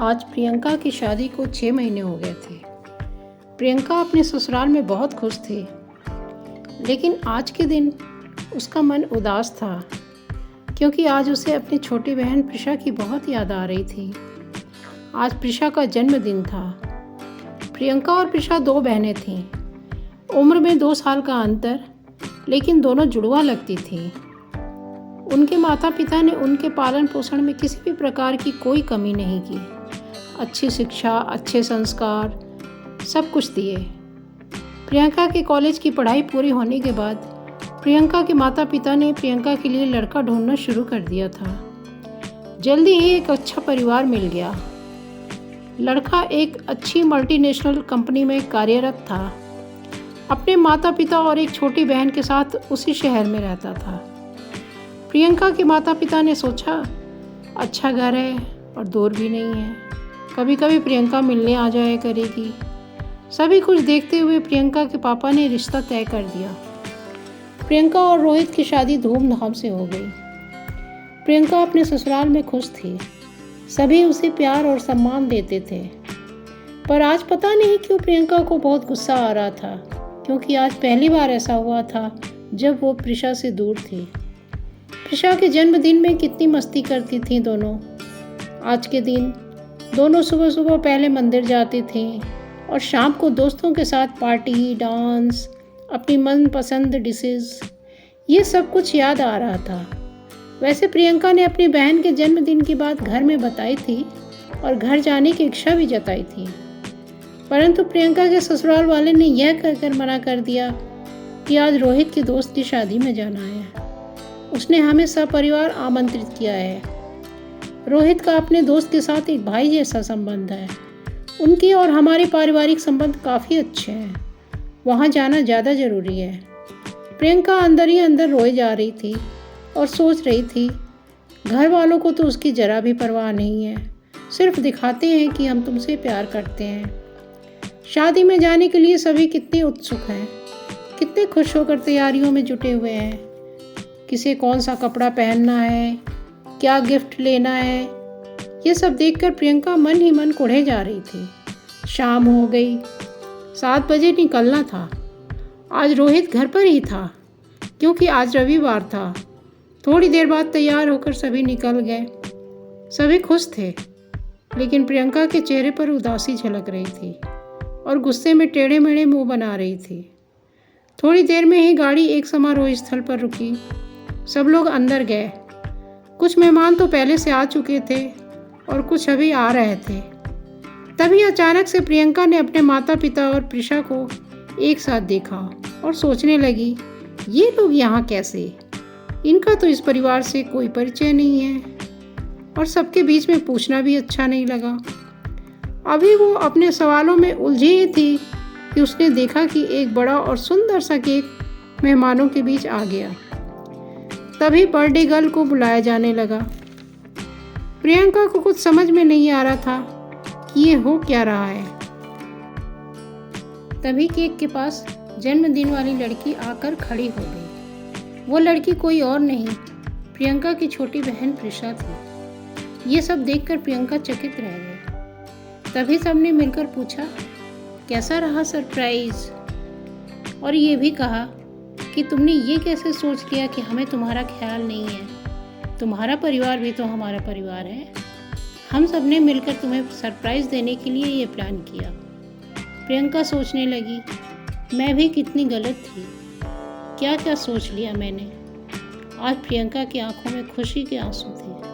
आज प्रियंका की शादी को 6 महीने हो गए थे। प्रियंका अपने ससुराल में बहुत खुश थी, लेकिन आज के दिन उसका मन उदास था क्योंकि आज उसे अपनी छोटी बहन प्रिशा की बहुत याद आ रही थी। आज प्रिशा का जन्मदिन था। प्रियंका और प्रिशा 2 बहनें थीं। उम्र में 2 साल का अंतर, लेकिन दोनों जुड़वा लगती थीं। उनके माता पिता ने उनके पालन पोषण में किसी भी प्रकार की कोई कमी नहीं की। अच्छी शिक्षा, अच्छे संस्कार, सब कुछ दिए। प्रियंका के कॉलेज की पढ़ाई पूरी होने के बाद प्रियंका के माता पिता ने प्रियंका के लिए लड़का ढूंढना शुरू कर दिया था। जल्दी ही एक अच्छा परिवार मिल गया। लड़का एक अच्छी मल्टीनेशनल कंपनी में कार्यरत था। अपने माता पिता और एक छोटी बहन के साथ उसी शहर में रहता था। प्रियंका के माता पिता ने सोचा, अच्छा घर है और दूर भी नहीं है, कभी कभी प्रियंका मिलने आ जाया करेगी। सभी कुछ देखते हुए प्रियंका के पापा ने रिश्ता तय कर दिया। प्रियंका और रोहित की शादी धूमधाम से हो गई। प्रियंका अपने ससुराल में खुश थी। सभी उसे प्यार और सम्मान देते थे। पर आज पता नहीं क्यों प्रियंका को बहुत गुस्सा आ रहा था, क्योंकि आज पहली बार ऐसा हुआ था जब वो प्रिशा से दूर थी। प्रिशा के जन्मदिन में कितनी मस्ती करती थीं दोनों। आज के दिन दोनों सुबह सुबह पहले मंदिर जाते थे और शाम को दोस्तों के साथ पार्टी, डांस, अपनी मनपसंद डिशेस, ये सब कुछ याद आ रहा था। वैसे प्रियंका ने अपनी बहन के जन्मदिन की बात घर में बताई थी और घर जाने की इच्छा भी जताई थी, परंतु प्रियंका के ससुराल वाले ने यह कहकर मना कर दिया कि आज रोहित के दोस्त की शादी में जाना है। उसने हमें सपरिवार आमंत्रित किया है। रोहित का अपने दोस्त के साथ एक भाई जैसा संबंध है। उनकी और हमारे पारिवारिक संबंध काफ़ी अच्छे हैं। वहाँ जाना ज़्यादा ज़रूरी है। प्रियंका अंदर ही अंदर रोए जा रही थी और सोच रही थी, घर वालों को तो उसकी ज़रा भी परवाह नहीं है, सिर्फ दिखाते हैं कि हम तुमसे प्यार करते हैं। शादी में जाने के लिए सभी कितने उत्सुक हैं, कितने खुश होकर तैयारियों में जुटे हुए हैं। किसे कौन सा कपड़ा पहनना है, क्या गिफ्ट लेना है, ये सब देखकर प्रियंका मन ही मन कुढ़े जा रही थी। शाम हो गई, 7 बजे निकलना था। आज रोहित घर पर ही था, क्योंकि आज रविवार था। थोड़ी देर बाद तैयार होकर सभी निकल गए। सभी खुश थे, लेकिन प्रियंका के चेहरे पर उदासी झलक रही थी और गुस्से में टेढ़े मेढ़े मुंह बना रही थी। थोड़ी देर में ही गाड़ी एक समारोह स्थल पर रुकी। सब लोग अंदर गए। कुछ मेहमान तो पहले से आ चुके थे और कुछ अभी आ रहे थे। तभी अचानक से प्रियंका ने अपने माता पिता और प्रिशा को एक साथ देखा और सोचने लगी, ये लोग यहाँ कैसे? इनका तो इस परिवार से कोई परिचय नहीं है और सबके बीच में पूछना भी अच्छा नहीं लगा। अभी वो अपने सवालों में उलझी ही थी कि उसने देखा कि एक बड़ा और सुंदर सा केक मेहमानों के बीच आ गया। तभी बर्थडे गर्ल को बुलाया जाने लगा। प्रियंका को कुछ समझ में नहीं आ रहा था कि ये हो क्या रहा है। तभी केक के पास जन्मदिन वाली लड़की आकर खड़ी हो गई। वो लड़की कोई और नहीं, प्रियंका की छोटी बहन प्रिशा थी। ये सब देखकर प्रियंका चकित रह गई। तभी सबने मिलकर पूछा, कैसा रहा सरप्राइज? और ये भी कहा कि तुमने ये कैसे सोच लिया कि हमें तुम्हारा ख्याल नहीं है? तुम्हारा परिवार भी तो हमारा परिवार है। हम सब ने मिलकर तुम्हें सरप्राइज़ देने के लिए ये प्लान किया। प्रियंका सोचने लगी, मैं भी कितनी गलत थी, क्या क्या सोच लिया मैंने। आज प्रियंका की आंखों में खुशी के आंसू थे।